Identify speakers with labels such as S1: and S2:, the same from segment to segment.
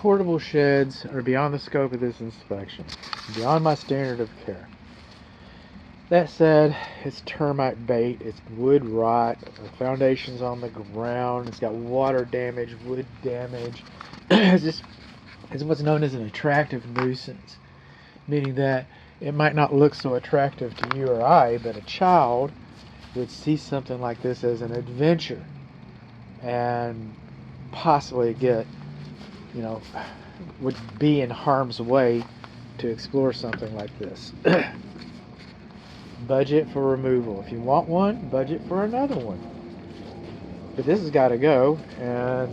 S1: portable sheds are beyond the scope of this inspection, beyond my standard of care. That said, it's termite bait, it's wood rot, the foundation's on the ground, it's got water damage, wood damage. It's what's known as an attractive nuisance, meaning that it might not look so attractive to you or I, but a child would see something like this as an adventure and possibly get, would be in harm's way to explore something like this. Budget for removal. If you want one, budget for another one. But this has got to go, and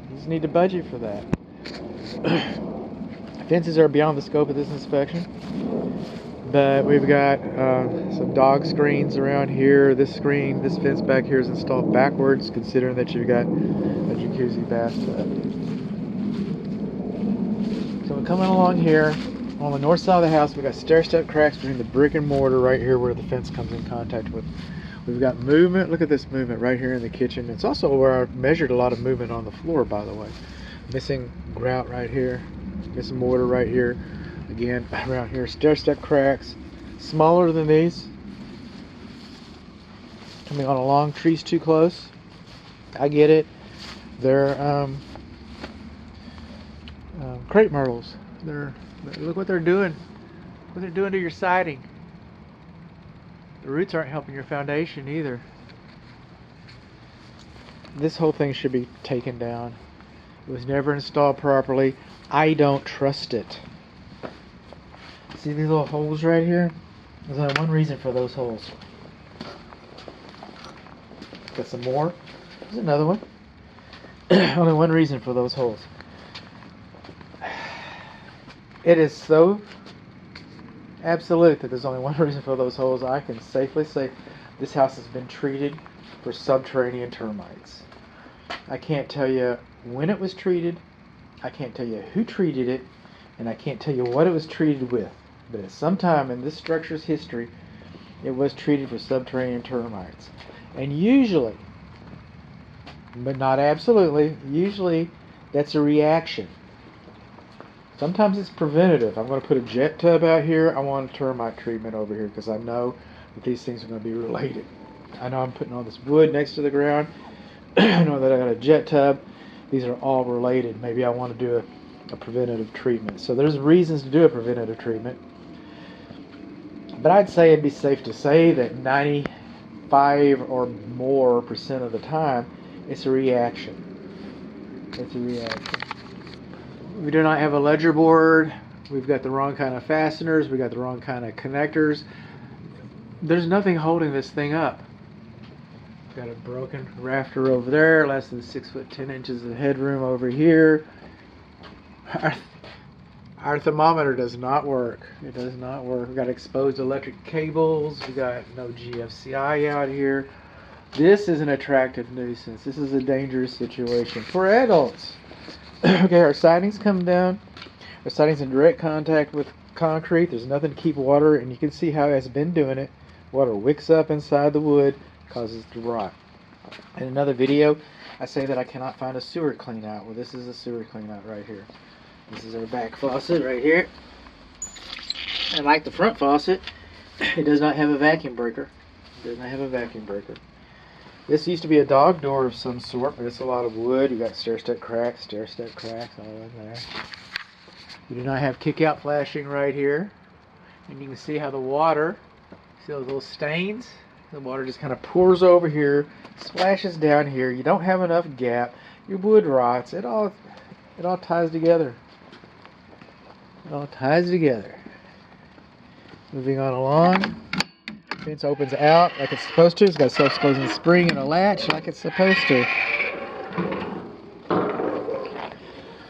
S1: you just need to budget for that. Fences are beyond the scope of this inspection, but we've got some dog screens around here. This fence back here is installed backwards, considering that you've got a jacuzzi bathtub. So we're coming along here. On the north side of the house, we've got stair-step cracks between the brick and mortar right here where the fence comes in contact with. We've got movement. Look at this movement right here in the kitchen. It's also where I've measured a lot of movement on the floor, by the way. Missing grout right here. Missing mortar right here. Again, around here, stair-step cracks. Smaller than these. Coming on along, trees too close. I get it. They're crepe myrtles. Look what they're doing. What they're doing to your siding. The roots aren't helping your foundation either. This whole thing should be taken down. It was never installed properly. I don't trust it. See these little holes right here? There's only one reason for those holes. Got some more. There's another one. Only one reason for those holes. It is so absolute that there's only one reason for those holes. I can safely say this house has been treated for subterranean termites. I can't tell you when it was treated, I can't tell you who treated it, and I can't tell you what it was treated with. But at some time in this structure's history, it was treated for subterranean termites. And usually, but not absolutely, usually that's a reaction. Sometimes it's preventative. I'm going to put a jet tub out here. I want a termite treatment over here because I know that these things are going to be related. I know I'm putting all this wood next to the ground. I know that I got a jet tub. These are all related. Maybe I want to do a preventative treatment. So there's reasons to do a preventative treatment. But I'd say it'd be safe to say that 95 or more % of the time, it's a reaction. It's a reaction. We do not have a ledger board. We've got the wrong kind of fasteners. We've got the wrong kind of connectors. There's nothing holding this thing up. Got a broken rafter over there, less than 6 foot 10 inches of headroom over here. Our thermometer does not work. It does not work. We've got exposed electric cables. We've got no GFCI out here. This is an attractive nuisance. This is a dangerous situation for adults. Okay, our siding's come down. Our siding's in direct contact with concrete. There's nothing to keep water, and you can see how it's been doing it. Water wicks up inside the wood, causes it to rot. In another video, I say that I cannot find a sewer clean out. Well, this is a sewer clean out right here. This is our back faucet right here. And like the front faucet, it does not have a vacuum breaker. It does not have a vacuum breaker. This used to be a dog door of some sort, but it's a lot of wood. You got stair-step cracks all in there. We do not have kick-out flashing right here. And you can see how the water, see those little stains? The water just kind of pours over here, splashes down here. You don't have enough gap. Your wood rots. It all ties together. It all ties together. Moving on along. Fence opens out like it's supposed to. It's got a self-closing spring and a latch like it's supposed to.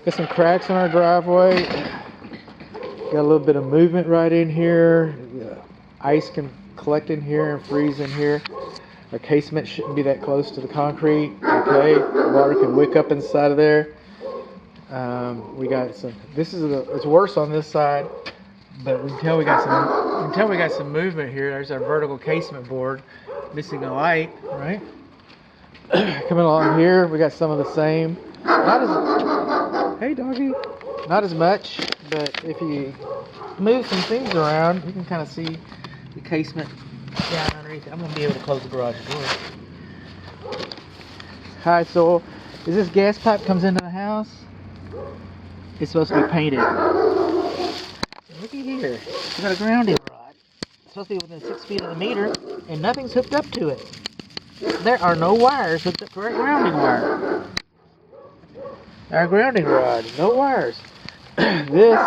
S1: Got some cracks on our driveway. Got a little bit of movement right in here. Ice can collect in here and freeze in here. Our casement shouldn't be that close to the concrete. Okay, water can wick up inside of there. We got some. It's worse on this side. But we can tell we got some movement here. There's our vertical casement board missing a light, right? Coming along here, we got some of the same. Not as, hey doggy, not as much, but if you move some things around, you can kind of see the casement down underneath it. I'm gonna be able to close the garage door. Hi, so is this gas pipe comes into the house? It's supposed to be painted. Looky here, we got a grounding rod. It's supposed to be within 6 feet of the meter, and nothing's hooked up to it. There are no wires hooked up to our grounding wire. Our grounding rod, no wires. This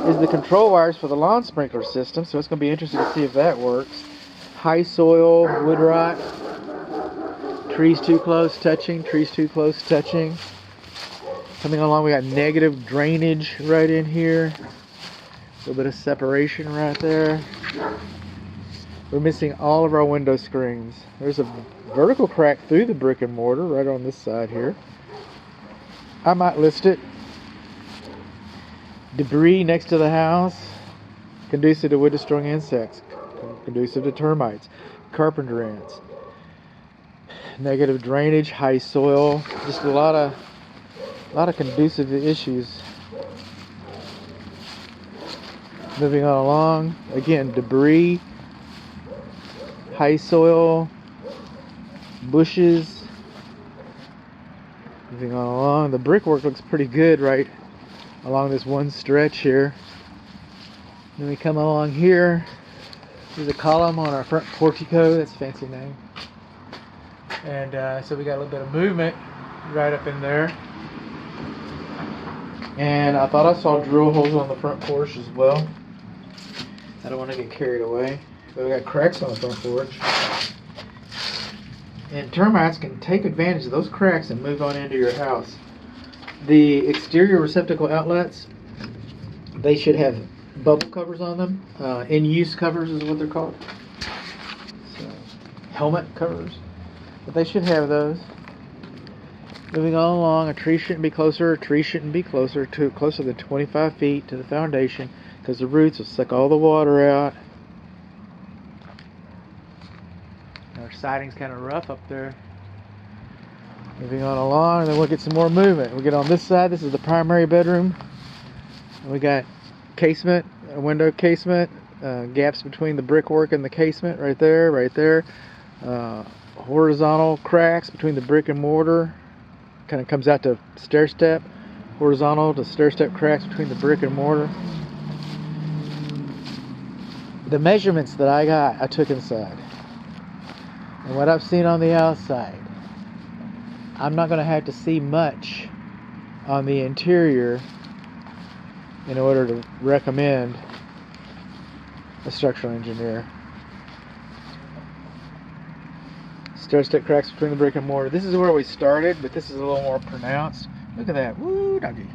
S1: is the control wires for the lawn sprinkler system, so it's going to be interesting to see if that works. High soil, wood rot, trees too close touching, trees too close touching. Coming along, we got negative drainage right in here. A little bit of separation right there. We're missing all of our window screens. There's a vertical crack through the brick and mortar right on this side here. I might list it. Debris next to the house, conducive to wood destroying insects, conducive to termites, carpenter ants. Negative drainage, high soil, just a lot of conducive issues. Moving on along, again, debris, high soil, bushes. Moving on along, the brickwork looks pretty good right along this one stretch here. Then we come along here. There's a column on our front portico. That's a fancy name. And so we got a little bit of movement right up in there. And I thought I saw drill holes on the front porch as well. I don't want to get carried away. But we got cracks on the front porch. And termites can take advantage of those cracks and move on into your house. The exterior receptacle outlets, they should have bubble covers on them. In-use covers is what they're called. So, helmet covers. But they should have those. Moving on along, a tree shouldn't be closer. A tree shouldn't be closer than 25 feet to the foundation because the roots will suck all the water out. Our siding's kind of rough up there. Moving on along, and then we'll get some more movement. We get on this side. This is the primary bedroom. And we got casement, a window casement, gaps between the brickwork and the casement, right there, right there. Horizontal cracks between the brick and mortar. Kind of comes out to stair step. Horizontal to stair step cracks between the brick and mortar. The measurements that I got, I took inside. And what I've seen on the outside, I'm not going to have to see much on the interior in order to recommend a structural engineer. Stair-step cracks between the brick and mortar. This is where we started, but this is a little more pronounced. Look at that. Woo, doggy.